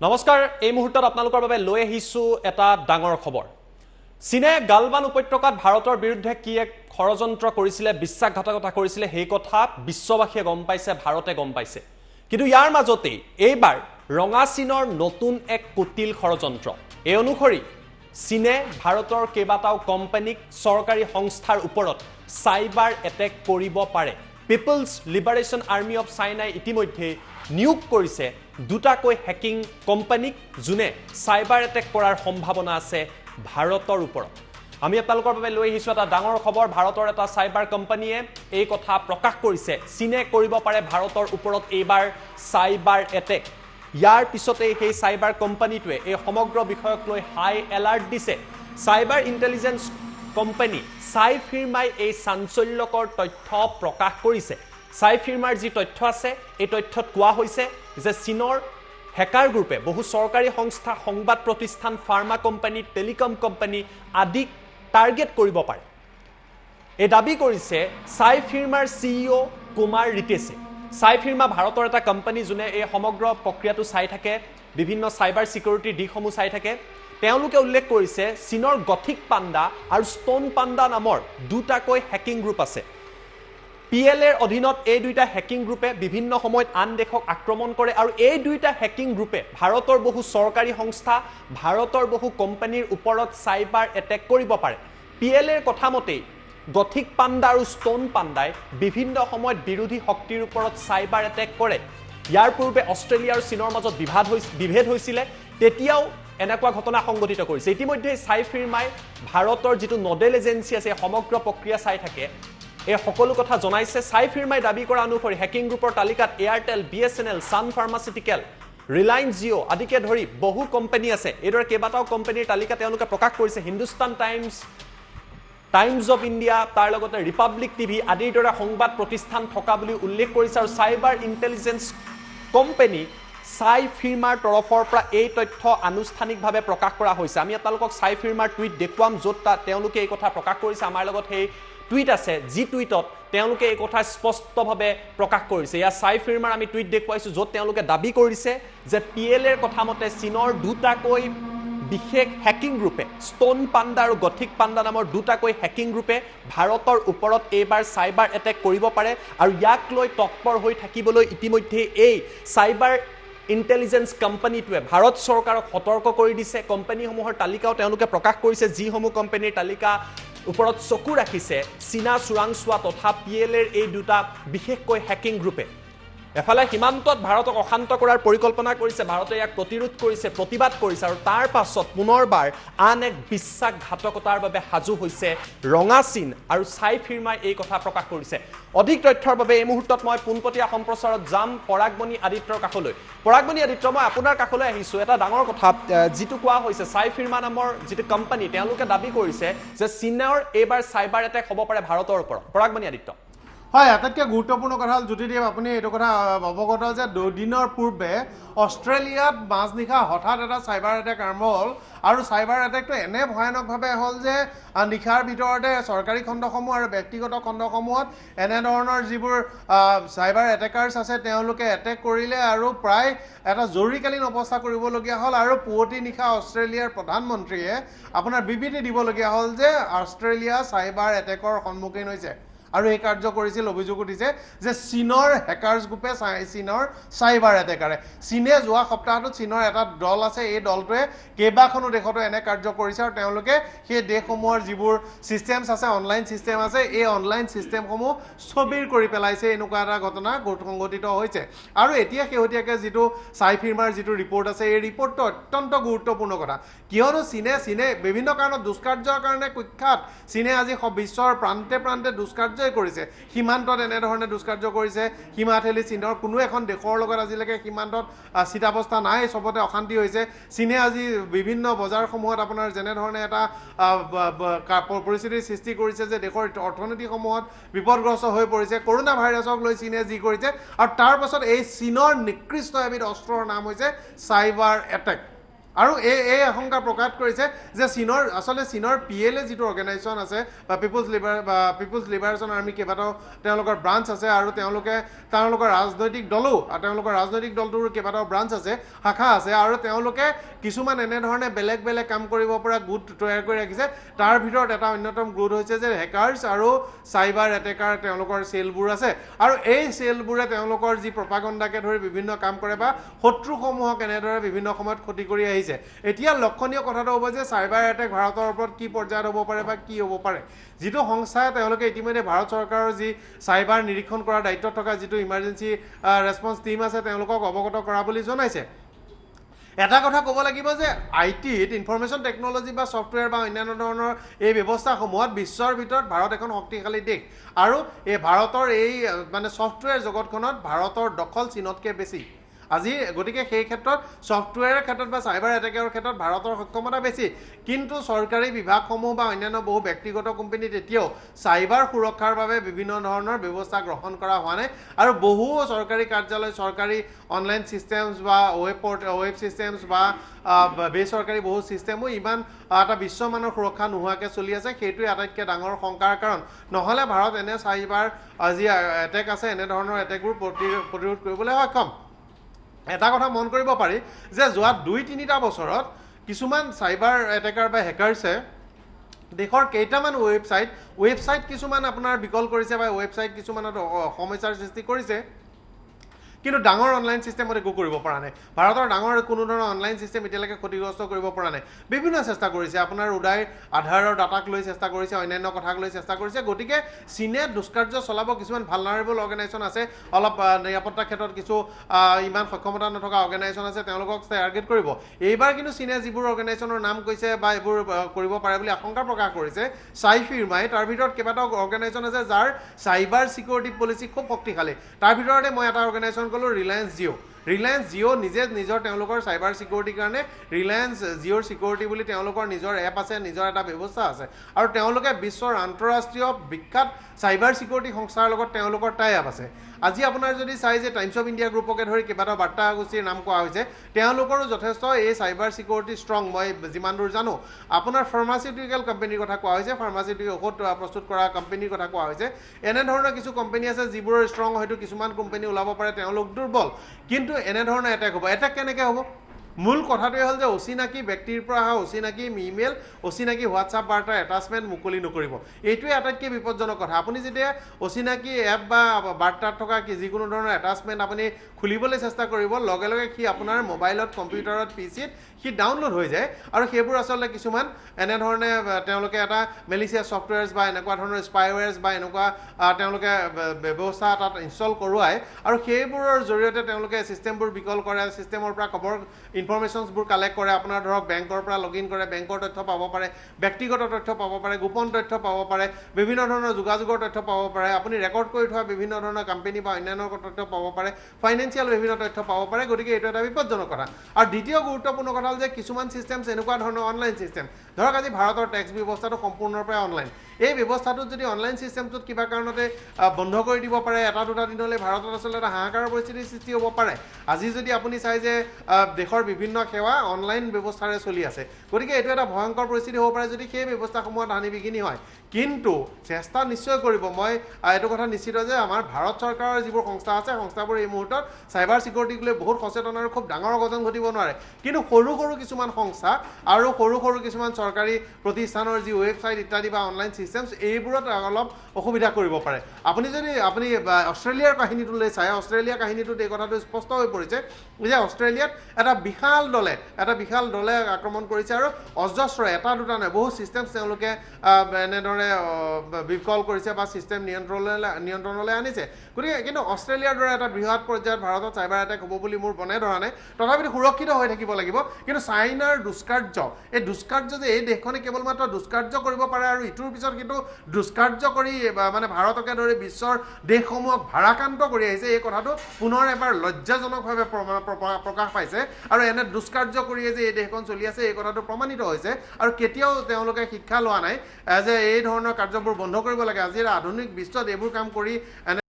নমস্কাৰ এই মুহূৰ্তত আপোনালোকৰ বাবে লৈ আহিছো এটা ডাঙৰ খবৰ চীনে গালৱান উপত্যকাত ভাৰতৰ বিৰুদ্ধে কি এক ষড়যন্ত্ৰ কৰিছিলে বিশ্বাসঘাতকতা কৰিছিলে সেই কথা বিশ্ববাসীয়ে গম পাইছে ভাৰতে গম পাইছে কিন্তু ইয়াৰ মাজতে এইবাৰ ৰঙা চীনৰ নতুন এক কুটিল ষড়যন্ত্ৰ এই অনুসৰি চীনে ভাৰতৰ কেইবাটাও কোম্পানীক চৰকাৰী সংস্থাৰ ওপৰত সাইবাৰ এটেক কৰিব পাৰে পিপলছ লিবাৰেশ্যন আৰ্মি অফ চাইনাই ইতিমধ্যে নিয়োগ কৰিছে দুটাকৈ হ্যাকিং কোম্পানীক জুনে সাইবাৰ এটেক কৰাৰ সম্ভাৱনা আছে ভাৰতৰ ওপৰত আমি আপোনালোকৰ বাবে লৈ আহিছো এটা ডাঙৰ খবৰ ভাৰতৰ এটা সাইবাৰ কোম্পানীয়ে এই কথা প্ৰকাশ কৰিছে চীনে কৰিব পাৰে ভাৰতৰ ওপৰত এইবাৰ সাইবাৰ এটেক ইয়াৰ পিছতে সেই সাইবাৰ কোম্পানীটোৱে এই সমগ্ৰ বিষয়ক লৈ হাই এলাৰ্ট দিছে সাইবাৰ ইন্টেলিজেন্স কোম্পানী সাই ফিৰ্মাই এই চাঞ্চল্যকৰ তথ্য প্ৰকাশ কৰিছে সাই ফিৰ্মাৰ যি তথ্য আছে এই তথ্যত কোৱা হৈছে যে চীনৰ হ্যাকাৰ গ্ৰুপে বহু চৰকাৰী সংস্থা সংবাদ প্ৰতিষ্ঠান ফাৰ্মা কোম্পানী টেলিকম কোম্পানী আদি টাৰ্গেট কৰিব পাৰে এই দাবী কৰিছে সাই ফিৰ্মাৰ সিইও কুমাৰ ৰিতেশে সাই ফিৰ্মা ভাৰতৰ এটা কোম্পানী জুনে এই সমগ্ৰ প্ৰক্ৰিয়াটো চাই থাকে বিভিন্ন সাইবাৰ সিকিউৰিটি দিশসমূহ চাই থাকে তেওঁলোকে উল্লেখ কৰিছে চীনৰ গথিক পাণ্ডা আৰু ষ্টোন পাণ্ডা নামৰ দুটাকৈ হ্যাকিং গ্ৰুপ আছে পিএলএৰ অধীনত এই দুইটা হ্যাকিং গ্ৰুপে বিভিন্ন সময়ত আন দেশক আক্ৰমণ কৰে আৰু এই দুইটা হ্যাকিং গ্ৰুপে ভাৰতৰ বহু চৰকাৰী সংস্থা ভাৰতৰ বহু কোম্পানীৰ ওপৰত সাইবাৰ এটেক কৰিব পাৰে পিএলএৰ কথা মতে গথিক পাণ্ডা আৰু ষ্টোন পাণ্ডাই বিভিন্ন সময়ত বিৰোধী শক্তিৰ ওপৰত সাইবাৰ এটেক কৰে ইয়াৰ পূৰ্বে অষ্ট্ৰেলিয়া আৰু চীনৰ মাজত বিভেদ হৈছিল তেতিয়াও এনেকুৱা ঘটনা সংঘটিত কৰিছে ইতিমধ্যে সাই ফিৰ্মাই ভাৰতৰ যেটো নডেল এজেন্সি আছে সমগ্ৰ প্ৰক্ৰিয়া চাই থাকে এই সকলো কথা জনাইছে সাই ফিৰ্মাই দাবী কৰা অনুসৰি হ্যাকিং গ্ৰুপৰ তালিকাত এয়াৰটেল বিএছএনএল সান ফাৰ্মাচিউটিকেল ৰিলায়েন্স জিঅ' আদিকে ধৰি বহু কোম্পানী আছে এইদৰে কেইবাটাও কোম্পানীৰ তালিকা তেওঁলোকে প্ৰকাশ কৰিছে হিন্দুস্তান টাইমছ অফ ইণ্ডিয়া তাৰ লগতে ৰিপাব্লিক টিভি আদিৰ দৰে সংবাদ প্ৰতিষ্ঠান থকা বুলি উল্লেখ কৰিছে আৰু সাইবাৰ ইন্টেলিজেন্স কোম্পানী সাই ফিৰ্মাৰ তৰফৰ পৰা এই তথ্য আনুষ্ঠানিকভাৱে প্ৰকাশ কৰা হৈছে আমি আপোনালোকক সাই ফিৰ্মাৰ টুইট দেখুৱাম য'ত তেওঁলোকে এই কথা প্ৰকাশ কৰিছে আমাৰ লগত সেই টুইট আছে যি টুইটত তেওঁলোকে এই কথা স্পষ্টভাৱে প্ৰকাশ কৰিছে ইয়া সাই ফিৰ্মাৰ আমি টুইট দেখুৱাইছো য'ত তেওঁলোকে দাবী কৰিছে যে পিএলএৰ কথা মতে চীনৰ দুটাকৈ বিশেষ হ্যাকিং গ্ৰুপে ষ্টোন পাণ্ডা আৰু গথিক পাণ্ডা নামৰ দুটাকৈ হ্যাকিং গ্ৰুপে ভাৰতৰ ওপৰত এইবাৰ সাইবাৰ এটেক কৰিব পাৰে আৰু ইয়াক লৈ তৎপৰ হৈ থাকিবলৈ ইতিমধ্যে এই সাইবাৰ ইন্টেলিজেন্স কোম্পানীটোৱে ভাৰত চৰকাৰক সতৰ্ক কৰি দিছে কোম্পানীসমূহৰ তালিকাও তেওঁলোকে প্ৰকাশ কৰিছে যিসমূহ কোম্পানীৰ তালিকা ওপৰত চকু ৰাখিছে চীনা চোৰাংচোৱা তথা পিএলএৰ এই দুটা বিশেষকৈ হ্যাকিং গ্ৰুপে এফালে সীমান্তত ভাৰতক অশান্ত কৰাৰ পৰিকল্পনা কৰিছে ভাৰতে ইয়াক প্ৰতিৰোধ কৰিছে প্ৰতিবাদ কৰিছে আৰু তাৰ পাছত পুনৰবাৰ আন এক বিশ্বাসঘাতকতাৰ বাবে সাজু হৈছে ৰঙা চীন আৰু সাই ফিৰ্মাই এই কথা প্ৰকাশ কৰিছে অধিক তথ্যৰ বাবে এই মুহূৰ্তত মই পুনপটীয়া সম্প্ৰচাৰত যাম পৰাগমণি আদিত্যৰ কাষলৈ পৰাগমণি আদিত্য মই আপোনাৰ কাষলৈ আহিছো এটা ডাঙৰ কথা যিটো কোৱা হৈছে সাই ফিৰ্মা নামৰ যিটো কোম্পানী তেওঁলোকে দাবী কৰিছে যে চীনৰ এইবাৰ সাইবাৰ এটেক হ'ব পাৰে ভাৰতৰ ওপৰত পৰাগমণি আদিত্য হয় আটাইতকৈ গুৰুত্বপূৰ্ণ কথা হ'ল জ্যোতিদেৱ আপুনি এইটো কথা অৱগত যে দুদিনৰ পূৰ্বে অষ্ট্ৰেলিয়াত মাজনিশা হঠাৎ এটা সাইবাৰ এটেক আৰম্ভ হ'ল আৰু সাইবাৰ এটেকটো এনে ভয়ানকভাৱে হ'ল যে নিশাৰ ভিতৰতে চৰকাৰী খণ্ডসমূহ আৰু ব্যক্তিগত খণ্ডসমূহত এনেধৰণৰ যিবোৰ সাইবাৰ এটেকাৰ্ছ আছে তেওঁলোকে এটেক কৰিলে আৰু প্ৰায় এটা জৰুৰীকালীন অৱস্থা কৰিবলগীয়া হ'ল আৰু পুৱতি নিশা অষ্ট্ৰেলিয়াৰ প্ৰধানমন্ত্ৰীয়ে আপোনাৰ বিবৃতি দিবলগীয়া হ'ল যে অষ্ট্ৰেলিয়া সাইবাৰ এটেকৰ সন্মুখীন হৈছে আৰু এই কাৰ্য কৰিছিল অভিযোগ উঠিছে যে চীনৰ হ্যাকাৰ্ছ গ্ৰুপে চীনৰ সাইবাৰ এটেকাৰে চীনে যোৱা সপ্তাহটোত চীনৰ এটা দল আছে এই দলটোৱে কেইবাখনো দেশতো এনে কাৰ্য কৰিছে আৰু তেওঁলোকে সেই দেশসমূহৰ যিবোৰ ছিষ্টেমছ আছে অনলাইন ছিষ্টেম আছে এই অনলাইন ছিষ্টেমসমূহ স্থবিৰ কৰি পেলাইছে এনেকুৱা এটা ঘটনা সংঘটিত হৈছে আৰু এতিয়া শেহতীয়াকৈ যিটো সাই ফিৰ্মাৰ যিটো ৰিপৰ্ট আছে এই ৰিপৰ্টটো অত্যন্ত গুৰুত্বপূৰ্ণ কথা কিয়নো চীনে বিভিন্ন কাৰণত দুষ্কাৰ্যৰ কাৰণে কুখ্যাত চীনে আজি বিশ্বৰ প্ৰান্তে প্ৰান্তে দুষ্কাৰ্য কৰিছে সীমান্তত এনেধৰণে দুষ্কাৰ্য কৰিছে সীমা ঠেলি চীনৰ কোনো এখন দেশৰ লগত আজিলৈকে সীমান্তত স্থিতাৱস্থা নাই চবতে অশান্তি হৈছে চীনে আজি বিভিন্ন বজাৰসমূহত আপোনাৰ যেনেধৰণে এটা পৰিস্থিতিৰ সৃষ্টি কৰিছে যে দেশৰ অৰ্থনীতিসমূহত বিপদগ্ৰস্ত হৈ পৰিছে কৰোনা ভাইৰাছক লৈ চীনে যি কৰিছে আৰু তাৰ পাছত এই চীনৰ নিকৃষ্ট এবিধ অস্ত্ৰৰ নাম হৈছে সাইবাৰ এটেক আৰু এই আশংকা প্ৰকাশ কৰিছে যে আচলতে চীনৰ PLA যিটো অৰ্গেনাইজেশ্যন আছে বা পিপুলছ লিবাৰেশ্যন আৰ্মি কেইবাটাও তেওঁলোকৰ ব্ৰাঞ্চ আছে আৰু তেওঁলোকৰ ৰাজনৈতিক দলো তেওঁলোকৰ ৰাজনৈতিক দলটোৰ কেইবাটাও ব্ৰাঞ্চ আছে শাখা আছে আৰু তেওঁলোকে কিছুমান এনেধৰণে বেলেগ বেলেগ কাম কৰিব পৰা গোট তৈয়াৰ কৰি ৰাখিছে তাৰ ভিতৰত এটা অন্যতম গোট হৈছে যে হেকাৰ্ছ আৰু চাইবাৰ এটেকাৰ তেওঁলোকৰ চেলবোৰ আছে আৰু এই চেলবোৰে তেওঁলোকৰ যি প্ৰপাগণ্ডাকে ধৰি বিভিন্ন কাম কৰে বা শত্ৰুসমূহক এনেদৰে বিভিন্ন সময়ত ক্ষতি কৰি আহিছে এতিয়া লক্ষণীয় কথাটো হ'ব যে চাইবাৰ এটেক ভাৰতৰ ওপৰত কি পৰ্যায়ত হ'ব পাৰে বা কি হ'ব পাৰে যিটো সংস্থাই তেওঁলোকে ইতিমধ্যে ভাৰত চৰকাৰৰ যি চাইবাৰ নিৰীক্ষণ কৰাৰ দায়িত্বত থকা যিটো ইমাৰ্জেঞ্চি ৰেছপন্স টীম আছে তেওঁলোকক অৱগত কৰা বুলি জনাইছে এটা কথা ক'ব লাগিব যে ITত ইনফৰমেশ্যন টেকন'লজি বা ছফ্টৱেৰ বা অন্যান্য ধৰণৰ এই ব্যৱস্থাসমূহত বিশ্বৰ ভিতৰত ভাৰত এখন শক্তিশালী দেশ আৰু এই ভাৰতৰ এই মানে ছফ্টৱেৰ জগতখনত ভাৰতৰ দখল চীনতকৈ বেছি আজি গতিকে সেই ক্ষেত্ৰত ছফ্টৱেৰৰ ক্ষেত্ৰত বা চাইবাৰ এটেকৰ ক্ষেত্ৰত ভাৰতৰ সক্ষমতা বেছি কিন্তু চৰকাৰী বিভাগসমূহ বা অন্যান্য বহু ব্যক্তিগত কোম্পানীত এতিয়াও চাইবাৰ সুৰক্ষাৰ বাবে বিভিন্ন ধৰণৰ ব্যৱস্থা গ্ৰহণ কৰা হোৱা নাই আৰু বহু চৰকাৰী কাৰ্যালয় চৰকাৰী অনলাইন ছিষ্টেমছ বা ৱেব ছিষ্টেমছ বা বেচৰকাৰী বহু ছিষ্টেমো ইমান এটা বিশ্বমানৰ সুৰক্ষা নোহোৱাকৈ চলি আছে সেইটোৱে আটাইতকৈ ডাঙৰ শংকাৰ কাৰণ নহ'লে ভাৰত এনে চাইবাৰ যি এটেক আছে এনেধৰণৰ এটেকবোৰ প্ৰতিৰোধ কৰিবলৈ সক্ষম এটা কথা মন কৰিব পাৰি যে যোৱা 2-3টা বছৰত কিছুমান চাইবাৰ এটেকাৰ বা হেকাৰ্ছে দেশৰ কেইটামান ৱেবছাইট কিছুমান আপোনাৰ বিকল কৰিছে বা ৱেবছাইট কিছুমানত সমস্যাৰ সৃষ্টি কৰিছে কিন্তু ডাঙৰ অনলাইন সিস্টেমত একো কৰিব পৰা নাই ভাৰতৰ ডাঙৰ কোনো ধৰণৰ অনলাইন সিস্টেম এতিয়ালৈকে ক্ষতিগ্ৰস্ত কৰিব পৰা নাই বিভিন্ন চেষ্টা কৰিছে আপোনাৰ উদয় আধাৰৰ ডাটাক লৈ চেষ্টা কৰিছে অন্যান্য কথাক লৈ চেষ্টা কৰিছে গতিকে চীনে দুষ্কাৰ্য চলাব কিছুমান ভালনাৰেবল অৰ্গেনাইজেশ্যন আছে অলপ নিৰাপত্তাৰ ক্ষেত্ৰত কিছু ইমান সক্ষমতা নথকা অৰ্গেনাইজেশ্যন আছে তেওঁলোকক টাৰ্গেট কৰিব এইবাৰ কিন্তু চীনে যিবোৰ অৰ্গেনাইজেশ্যনৰ নাম কৈছে বা এইবোৰ কৰিব পাৰে বুলি আশংকা প্ৰকাশ কৰিছে চাইফিৰমাই তাৰ ভিতৰত কেইবাটাও অৰ্গেনাইজেশ্যন আছে যাৰ চাইবাৰ সিকিউৰিটি পলিচি খুব শক্তিশালী তাৰ ভিতৰতে মই এটা অৰ্গেনাইজেশ্যন ৰিলায়েন্স জিঅ' নিজে নিজৰ তেওঁলোকৰ চাইবাৰ সিকিউৰিটিৰ কাৰণে ৰিলায়েন্স জিঅ'ৰ সিকিউৰিটি বুলি তেওঁলোকৰ নিজৰ এপ আছে নিজৰ এটা ব্যৱস্থা আছে আৰু তেওঁলোকে বিশ্বৰ আন্তঃৰাষ্ট্ৰীয় বিখ্যাত চাইবাৰ সিকিউৰিটি সংস্থাৰ লগত তেওঁলোকৰ টাই আপ আছে আজি আপোনাৰ যদি চাই যে টাইমছ অফ ইণ্ডিয়া গ্ৰুপকে ধৰি কেইবাটাও বাৰ্তা গোষ্ঠীৰ নাম কোৱা হৈছে তেওঁলোকৰো যথেষ্ট এই চাইবাৰ সিকিউৰিটি ষ্ট্ৰং মই যিমান দূৰ জানো আপোনাৰ ফাৰ্মাচিউটিকেল কোম্পানীৰ কথা কোৱা হৈছে ফাৰ্মাচিউটিকেল ঔষধ প্ৰস্তুত কৰা কোম্পানীৰ কথা কোৱা হৈছে এনেধৰণৰ কিছু কোম্পানী আছে যিবোৰৰ ষ্ট্ৰং হয়তো কিছুমান কোম্পানী ওলাব পাৰে তেওঁলোক দুৰ্বল কিন্তু এনেধৰণৰ এটেক হ'ব এটেক কেনেকৈ হ'ব মূল কথাটোৱে হ'ল যে অচিনাকি ব্যক্তিৰ পৰা অহা অচিনাকি ইমেইল অচিনাকি হোৱাটছআপ বাৰ্তাৰ এটাচমেণ্ট মুকলি নকৰিব এইটোৱে আটাইতকৈ বিপদজনক কথা আপুনি যেতিয়া অচিনাকি এপ বা বাৰ্তাত থকা যিকোনো ধৰণৰ এটাচমেণ্ট আপুনি খুলিবলৈ চেষ্টা কৰিব লগে লগে সি আপোনাৰ মোবাইলত কম্পিউটাৰত PCত সি ডাউনলোড হৈ যায় আৰু সেইবোৰ আচলতে কিছুমান এনেধৰণে তেওঁলোকে এটা মেলিচিয়াছ ছফ্টৱেৰছ বা এনেকুৱা ধৰণৰ স্পাইৱেৰছ বা এনেকুৱা তেওঁলোকে ব্যৱস্থা তাত ইনষ্টল কৰোৱায় আৰু সেইবোৰৰ জৰিয়তে তেওঁলোকে ছিষ্টেমবোৰ বিকল কৰে ছিষ্টেমৰ পৰা খবৰ ইনফৰমেশ্যনছবোৰ কালেক্ট কৰে আপোনাৰ ধৰক বেংকৰ পৰা লগইন কৰে বেংকৰ তথ্য পাব পাৰে ব্যক্তিগত তথ্য পাব পাৰে গোপন তথ্য পাব পাৰে বিভিন্ন ধৰণৰ যোগাযোগৰ তথ্য পাব পাৰে আপুনি ৰেকৰ্ড কৰি থোৱা বিভিন্ন ধৰণৰ কোম্পানী বা অন্যান্য তথ্য পাব পাৰে ফাইনেন্সিয়েল বিভিন্ন তথ্য পাব পাৰে গতিকে এইটো এটা বিপদজনক কথা আৰু দ্বিতীয় গুৰুত্বপূৰ্ণ কথা হ'ল যে কিছুমান ছিষ্টেমছ এনেকুৱা ধৰণৰ অনলাইন ছিষ্টেম ধৰক আজি ভাৰতৰ টেক্স ব্যৱস্থাটো সম্পূৰ্ণৰূপে অনলাইন এই ব্যৱস্থাটোত যদি অনলাইন ছিষ্টেমটোত কিবা কাৰণতে বন্ধ কৰি দিব পাৰে এটা দুটা দিনলৈ ভাৰতত আচলতে এটা হাহাকাৰৰ পৰিস্থিতিৰ সৃষ্টি হ'ব পাৰে আজি যদি আপুনি চাই যে দেশৰ বিভিন্ন সেৱা অনলাইন ব্যৱস্থাৰে চলি আছে গতিকে এইটো এটা ভয়ংকৰ পৰিস্থিতি হ'ব পাৰে যদি সেই ব্যৱস্থাসমূহত হানি বিঘিনি হয় কিন্তু চেষ্টা নিশ্চয় কৰিব মই এইটো কথা নিশ্চিত যে আমাৰ ভাৰত চৰকাৰৰ যিবোৰ সংস্থা আছে সংস্থাবোৰ এই মুহূৰ্তত চাইবাৰ সিকিউৰিটিক লৈ বহুত সচেতন আৰু খুব ডাঙৰ অঘটন ঘটিব নোৱাৰে কিন্তু সৰু সৰু কিছুমান সংস্থা আৰু সৰু সৰু কিছুমান চৰকাৰী প্ৰতিষ্ঠানৰ যি ৱেবছাইট ইত্যাদি বা অনলাইন ছিষ্টেমছ এইবোৰত অলপ অসুবিধা কৰিব পাৰে আপুনি অষ্ট্ৰেলিয়াৰ কাহিনীটোলৈ চাই অষ্ট্ৰেলিয়াৰ কাহিনীটোত এই কথাটো স্পষ্ট হৈ পৰিছে যে অষ্ট্ৰেলিয়াত এটা বিশাল দলে আক্ৰমণ কৰিছে আৰু অজস্ৰ এটা দুটা নহয় বহু ছিষ্টেমছ তেওঁলোকে এনেদৰে বিকল কৰিছে বা ছিষ্টেম নিয়ন্ত্ৰণলৈ আনিছে গতিকে কিন্তু অষ্ট্ৰেলিয়াৰ দৰে এটা বৃহৎ পৰ্যায়ত ভাৰতত চাইবাৰ এটেক হ'ব বুলি মোৰ মনে ধৰা নাই তথাপিতো সুৰক্ষিত হৈ থাকিব লাগিব কিন্তু চাইনাৰ এই দুষ্কাৰ্য যে এই দেশখনে কেৱল মাত্ৰ দুষ্কাৰ্য কৰিব পাৰে আৰু ইটোৰ পিছত কিন্তু দুষ্কাৰ্য কৰি মানে ভাৰতকে ধৰি বিশ্বৰ দেশসমূহক ভাৰাক্ৰান্ত কৰি আহিছে এই কথাটো পুনৰ এবাৰ লজ্জাজনকভাৱে প্ৰকাশ পাইছে আৰু এনে দুষ্কাৰ্য কৰিয়ে যে এই দেশখন চলি আছে এই কথাটো প্ৰমাণিত হৈছে আৰু কেতিয়াও তেওঁলোকে শিক্ষা লোৱা নাই যে এই ধৰণৰ কাৰ্যবোৰ বন্ধ কৰিব লাগে আজিৰ আধুনিক বিশ্বত এইবোৰ কাম কৰি এনে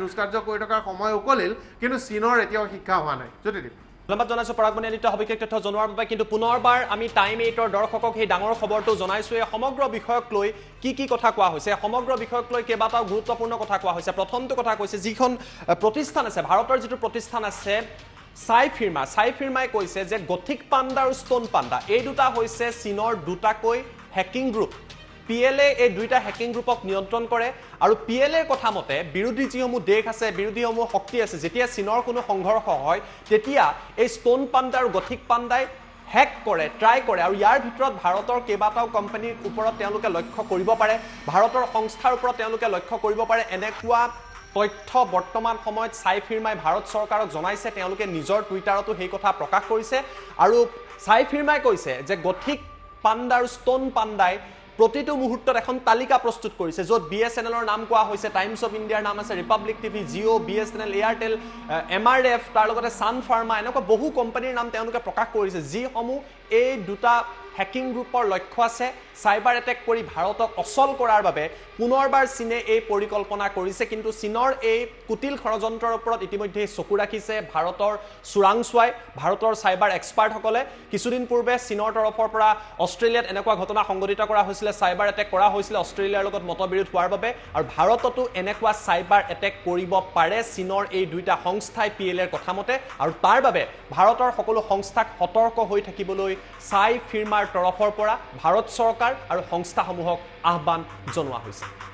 দুষ্কাৰ্য কৰি থকাৰ সময় উকলিল কিন্তু চীনৰ এতিয়াও শিক্ষা হোৱা নাই জ্যোতিদীপ ধন্যবাদ জনাইছো পৰাগমণি আদিত্য সবিশেষ তথ্য জনোৱাৰ বাবে কিন্তু পুনৰবাৰ আমি টাইম 8ৰ দৰ্শকক সেই ডাঙৰ খবৰটো জনাইছো এই সমগ্ৰ বিষয়ক লৈ কি কথা কোৱা হৈছে সমগ্ৰ বিষয়ক লৈ কেইবাটাও গুৰুত্বপূৰ্ণ কথা কোৱা হৈছে প্ৰথমটো কথা কৈছে যিখন প্ৰতিষ্ঠান আছে ভাৰতৰ যিটো প্ৰতিষ্ঠান আছে সাই ফিৰ্মাই কৈছে যে গথিক পাণ্ডা আৰু ষ্টোন পাণ্ডা এই দুটা হৈছে চীনৰ দুটাকৈ হেকিং গ্ৰুপ PLA এই দুইটা হেকিং গ্ৰুপক নিয়ন্ত্ৰণ কৰে আৰু PLA কথা মতে বিৰোধী যিসমূহ দেশ আছে বিৰোধীসমূহ শক্তি আছে যেতিয়া চীনৰ কোনো সংঘৰ্ষ হয় তেতিয়া এই ষ্টোন পাণ্ডা আৰু গথিক পাণ্ডাই হেক কৰে ট্ৰাই কৰে আৰু ইয়াৰ ভিতৰত ভাৰতৰ কেইবাটাও কোম্পানীৰ ওপৰত তেওঁলোকে লক্ষ্য কৰিব পাৰে ভাৰতৰ সংস্থাৰ ওপৰত তেওঁলোকে লক্ষ্য কৰিব পাৰে এনেকুৱা তথ্য বৰ্তমান সময়ত সাই ফিৰ্মাই ভাৰত চৰকাৰক জনাইছে তেওঁলোকে নিজৰ টুইটাৰতো সেই কথা প্ৰকাশ কৰিছে আৰু সাই ফিৰ্মাই কৈছে যে গথিক পাণ্ডা আৰু ষ্টোন পাণ্ডাই প্ৰতিটো মুহূৰ্তত এখন তালিকা প্ৰস্তুত কৰিছে য'ত BSNLৰ নাম কোৱা হৈছে টাইমছ অফ ইণ্ডিয়াৰ নাম আছে Republic TV Jio' BSNL Airtel MRF তাৰ লগতে সান ফাৰ্মা এনেকুৱা বহু কোম্পানীৰ নাম তেওঁলোকে প্ৰকাশ কৰিছে যিসমূহ এই দুটা হেকিং গ্ৰুপৰ লক্ষ্য আছে সাইবাৰ এটেক কৰি ভাৰতক অচল কৰাৰ বাবে পুনৰবাৰ চীনে এই পৰিকল্পনা কৰিছে কিন্তু চীনৰ এই কুটিল ষড়যন্ত্ৰৰ ওপৰত ইতিমধ্যে চকু ৰাখিছে ভাৰতৰ চোৰাংচোৱাই ভাৰতৰ সাইবাৰ এক্সপাৰ্টসকলে কিছুদিন পূৰ্বে চীনৰ তৰফৰ পৰা অষ্ট্ৰেলিয়াত এনেকুৱা ঘটনা সংঘটিত কৰা হৈছিলে সাইবাৰ এটেক কৰা হৈছিলে অষ্ট্ৰেলিয়াৰ লগত মতবিৰোধ হোৱাৰ বাবে আৰু ভাৰততো এনেকুৱা সাইবাৰ এটেক কৰিব পাৰে চীনৰ এই দুইটা সংস্থাই PLAৰ কথা মতে আৰু তাৰ বাবে ভাৰতৰ সকলো সংস্থাক সতৰ্ক হৈ থাকিবলৈ সাই ফিৰ্মাৰ তৰফৰ পৰা ভাৰত চৰকাৰ আৰু সংস্থাসমূহক আহ্বান জনোৱা হৈছে